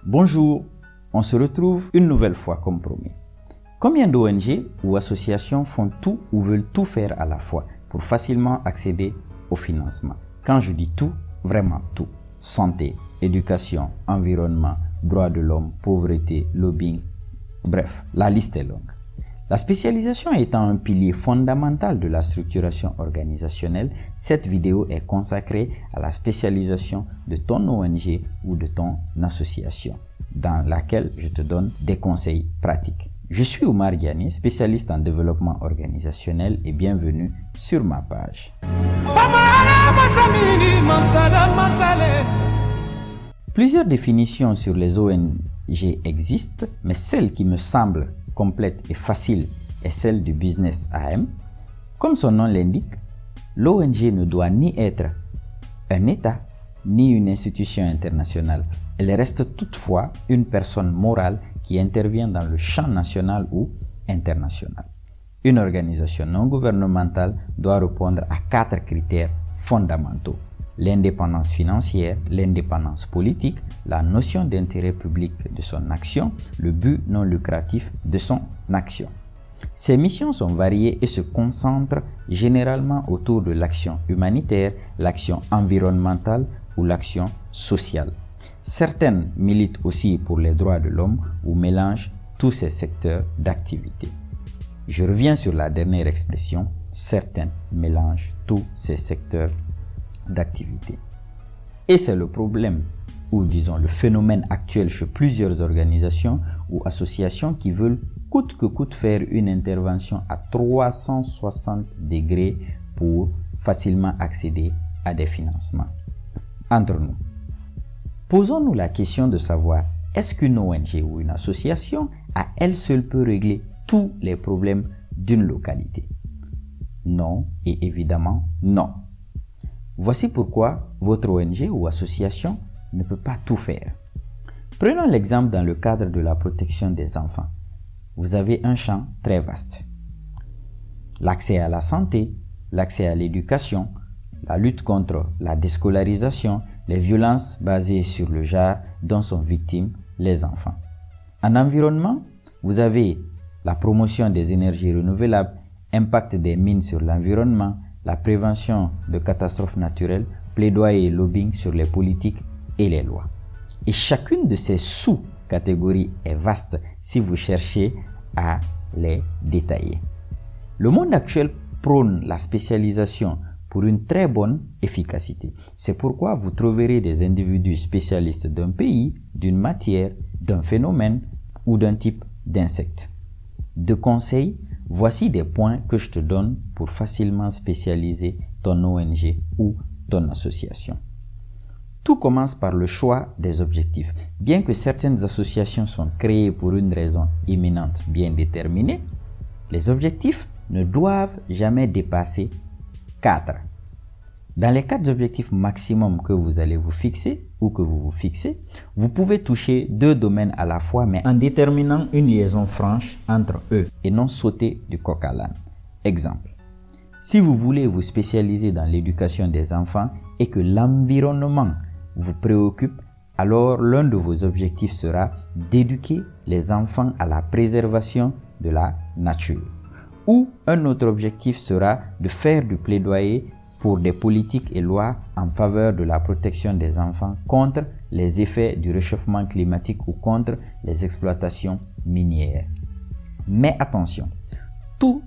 Bonjour, on se retrouve une nouvelle fois comme promis. Combien d'ONG ou associations font tout ou veulent tout faire à la fois pour facilement accéder au financement? Quand je dis tout, vraiment tout. Santé, éducation, environnement, droits de l'homme, pauvreté, lobbying, bref, la liste est longue. La spécialisation étant un pilier fondamental de la structuration organisationnelle, cette vidéo est consacrée à la spécialisation de ton ONG ou de ton association, dans laquelle je te donne des conseils pratiques. Je suis Oumar Diané, spécialiste en développement organisationnel et bienvenue sur ma page. Plusieurs définitions sur les ONG existent, mais celle qui me semble complète et facile est celle du Business AM. Comme son nom l'indique, l'ONG ne doit ni être un État ni une institution internationale. Elle reste toutefois une personne morale qui intervient dans le champ national ou international. Une organisation non gouvernementale doit répondre à 4 critères fondamentaux: l'indépendance financière, l'indépendance politique, la notion d'intérêt public de son action, le but non lucratif de son action. Ces missions sont variées et se concentrent généralement autour de l'action humanitaire, l'action environnementale ou l'action sociale. Certaines militent aussi pour les droits de l'homme ou mélangent tous ces secteurs d'activité. Je reviens sur la dernière expression, certaines mélangent tous ces secteurs d'activité. Et c'est le problème, ou disons le phénomène actuel chez plusieurs organisations ou associations qui veulent coûte que coûte faire une intervention à 360 degrés pour facilement accéder à des financements. Entre nous, posons-nous la question de savoir, est-ce qu'une ONG ou une association à elle seule peut régler tous les problèmes d'une localité? Non, et évidemment non. Voici pourquoi votre ONG ou association ne peut pas tout faire. Prenons l'exemple dans le cadre de la protection des enfants. Vous avez un champ très vaste. L'accès à la santé, l'accès à l'éducation, la lutte contre la déscolarisation, les violences basées sur le genre dont sont victimes les enfants. En environnement, vous avez la promotion des énergies renouvelables, impact des mines sur l'environnement, la prévention de catastrophes naturelles, plaidoyer et lobbying sur les politiques et les lois. Et chacune de ces sous-catégories est vaste si vous cherchez à les détailler. Le monde actuel prône la spécialisation pour une très bonne efficacité. C'est pourquoi vous trouverez des individus spécialistes d'un pays, d'une matière, d'un phénomène ou d'un type d'insecte. De conseils, voici des points que je te donne pour facilement spécialiser ton ONG ou ton association. Tout commence par le choix des objectifs. Bien que certaines associations sont créées pour une raison imminente bien déterminée, les objectifs ne doivent jamais dépasser 4. Dans les 4 objectifs maximum que vous allez vous fixer ou que vous vous fixez, vous pouvez toucher 2 domaines à la fois, mais en déterminant une liaison franche entre eux et non sauter du coq à l'âne. Exemple, si vous voulez vous spécialiser dans l'éducation des enfants et que l'environnement vous préoccupe, alors l'un de vos objectifs sera d'éduquer les enfants à la préservation de la nature. Ou un autre objectif sera de faire du plaidoyer pour des politiques et lois en faveur de la protection des enfants contre les effets du réchauffement climatique ou contre les exploitations minières. Mais attention, tous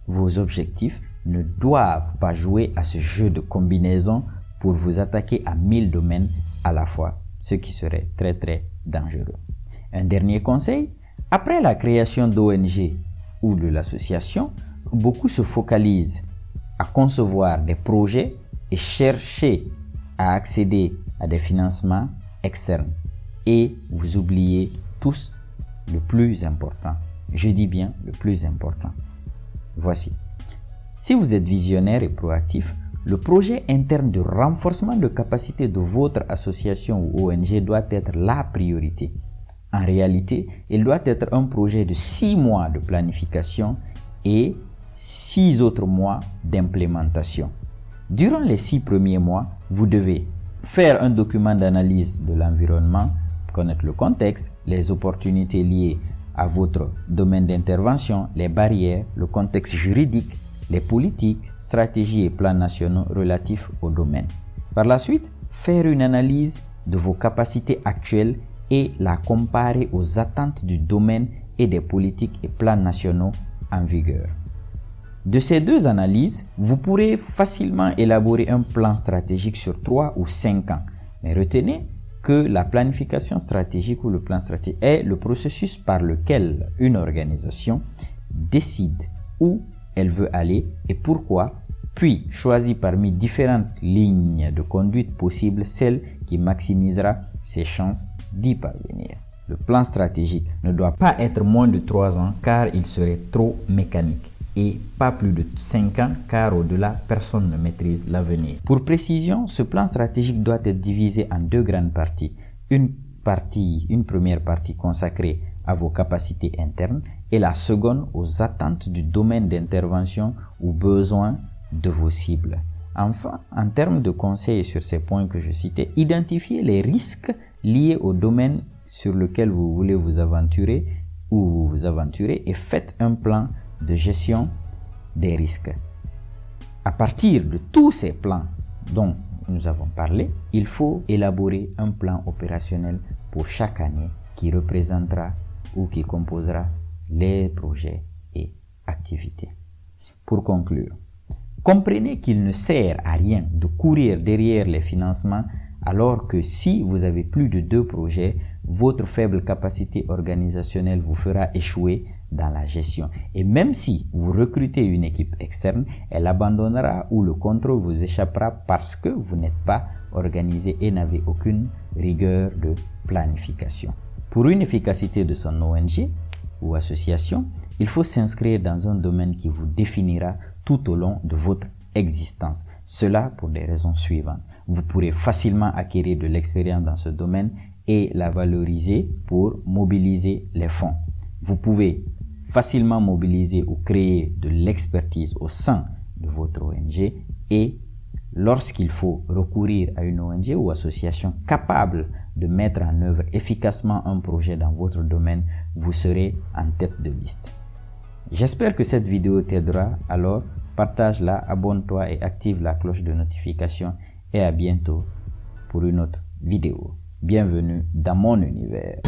vos objectifs ne doivent pas jouer à ce jeu de combinaison pour vous attaquer à 1000 domaines à la fois, ce qui serait très dangereux. Un dernier conseil, après la création d'ONG ou de l'association, beaucoup se focalisent à concevoir des projets et chercher à accéder à des financements externes. Et vous oubliez tous le plus important. Je dis bien le plus important. Voici. Si vous êtes visionnaire et proactif, le projet interne de renforcement de capacité de votre association ou ONG doit être la priorité. En réalité, il doit être un projet de 6 mois de planification et 6 autres mois d'implémentation. Durant les 6 premiers mois, vous devez faire un document d'analyse de l'environnement, connaître le contexte, les opportunités liées à votre domaine d'intervention, les barrières, le contexte juridique, les politiques, stratégies et plans nationaux relatifs au domaine. Par la suite, faire une analyse de vos capacités actuelles et la comparer aux attentes du domaine et des politiques et plans nationaux en vigueur. De ces deux analyses, vous pourrez facilement élaborer un plan stratégique sur 3 ou 5 ans. Mais retenez que la planification stratégique ou le plan stratégique est le processus par lequel une organisation décide où elle veut aller et pourquoi, puis choisit parmi différentes lignes de conduite possibles celle qui maximisera ses chances d'y parvenir. Le plan stratégique ne doit pas être moins de 3 ans car il serait trop mécanique et pas plus de 5 ans car au-delà, personne ne maîtrise l'avenir. Pour précision, ce plan stratégique doit être divisé en 2 grandes parties. Une première partie consacrée à vos capacités internes et la seconde aux attentes du domaine d'intervention ou besoins de vos cibles. Enfin, en termes de conseils sur ces points que je citais, identifiez les risques liés au domaine sur lequel vous voulez vous aventurer ou vous aventurer et faites un plan de gestion des risques. À partir de tous ces plans dont nous avons parlé, il faut élaborer un plan opérationnel pour chaque année qui représentera ou qui composera les projets et activités. Pour conclure, comprenez qu'il ne sert à rien de courir derrière les financements alors que si vous avez plus de 2 projets, votre faible capacité organisationnelle vous fera échouer dans la gestion. Et même si vous recrutez une équipe externe, elle abandonnera ou le contrôle vous échappera parce que vous n'êtes pas organisé et n'avez aucune rigueur de planification. Pour une efficacité de son ONG ou association, il faut s'inscrire dans un domaine qui vous définira tout au long de votre existence. Cela pour des raisons suivantes. Vous pourrez facilement acquérir de l'expérience dans ce domaine et la valoriser pour mobiliser les fonds. Vous pouvez facilement mobiliser ou créer de l'expertise au sein de votre ONG et lorsqu'il faut recourir à une ONG ou association capable de mettre en œuvre efficacement un projet dans votre domaine, vous serez en tête de liste. J'espère que cette vidéo t'aidera, alors partage-la, abonne-toi et active la cloche de notification et à bientôt pour une autre vidéo. Bienvenue dans mon univers.